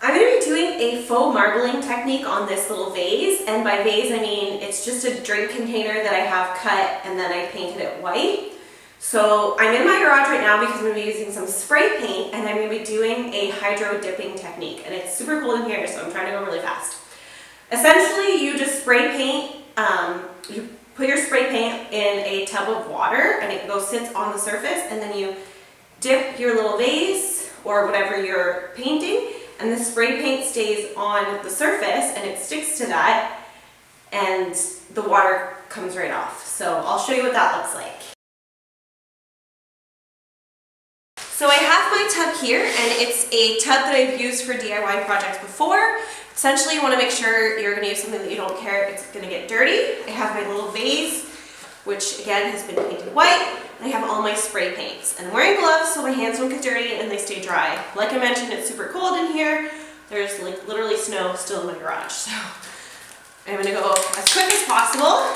I'm going to be doing a faux marbling technique on this little vase, and by vase I mean it's just a drink container that I have cut and then I painted it white. So I'm in my garage right now because I'm going to be using some spray paint and I'm going to be doing a hydro dipping technique, and it's super cold in here so I'm trying to go really fast. Essentially you just spray paint, you put your spray paint in a tub of water and it sits on the surface, and then you dip your little vase or whatever you're painting, and the spray paint stays on the surface and it sticks to that and the water comes right off. So I'll show you what that looks like. So I have my tub here, and it's a tub that I've used for DIY projects before. Essentially you want to make sure you're going to use something that you don't care if it's going to get dirty. I have my little vase, which again has been painted white. I have all my spray paints, and I'm wearing gloves so my hands don't get dirty and they stay dry. Like I mentioned, it's super cold in here. There's like literally snow still in my garage, so I'm going to go as quick as possible.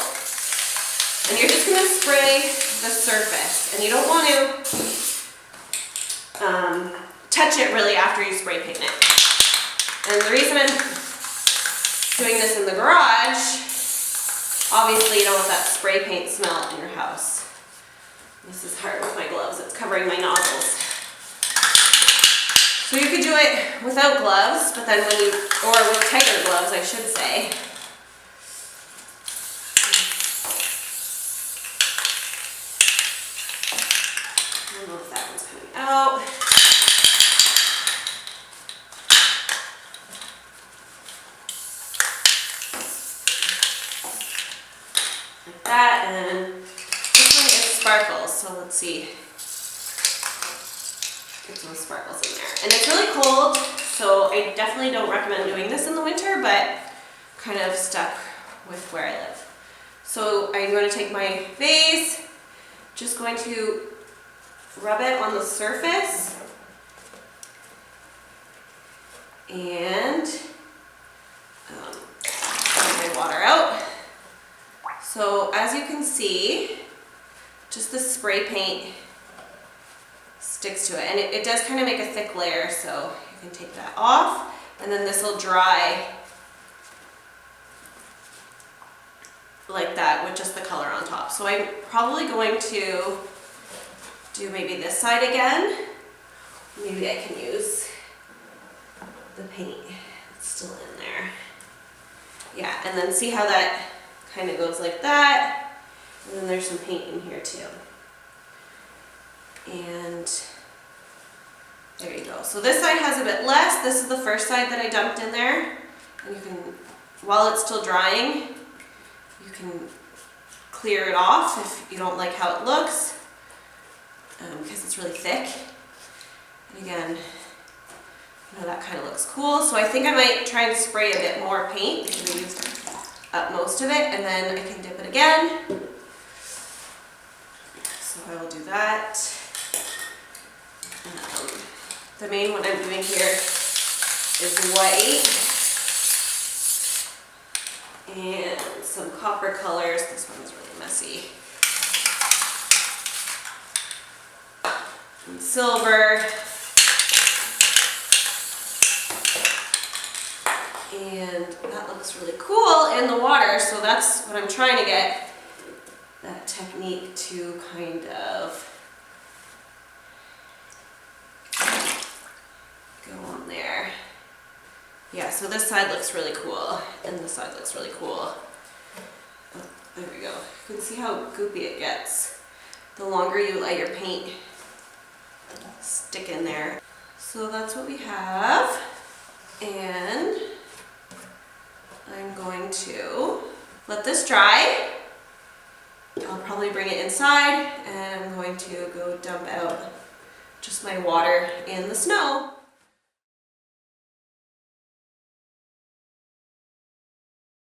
And you're just going to spray the surface, and you don't want to touch it really after you spray paint it. And the reason I'm doing this in the garage, obviously you don't want that spray paint smell in your house. This is hard with my gloves, it's covering my nozzles. So you could do it without gloves, but then or with tighter gloves I should say. I don't know if that one's coming out. Like that, and then this one is sparkles, so let's see. Get some sparkles in there. And it's really cold, so I definitely don't recommend doing this in the winter, but kind of stuck with where I live. So I'm going to take my vase, just going to rub it on the surface, and get my water out. So as you can see, just the spray paint sticks to it, and it does kind of make a thick layer, so you can take that off, and then this will dry like that with just the color on top. So I'm probably going to do maybe this side again. Maybe I can use the paint that's still in there. Yeah, and then see how that kind of goes like that, and then there's some paint in here too. And there you go. So this side has a bit less. This is the first side that I dumped in there, and you can, while it's still drying, you can clear it off if you don't like how it looks, because it's really thick. And again, you know, that kind of looks cool. So I think I might try and spray a bit more paint because I used up most of it, and then I can dip it again. So I will do that. The main one I'm doing here is white and some copper colors. This one is really messy. And silver. And that looks really cool in the water, so that's what I'm trying to get that technique to kind of go on there. Yeah, so this side looks really cool, and this side looks really cool. Oh, there we go. You can see how goopy it gets the longer you let your paint stick in there. So that's what we have, and I'm going to let this dry. I'll probably bring it inside, and I'm going to go dump out just my water in the snow.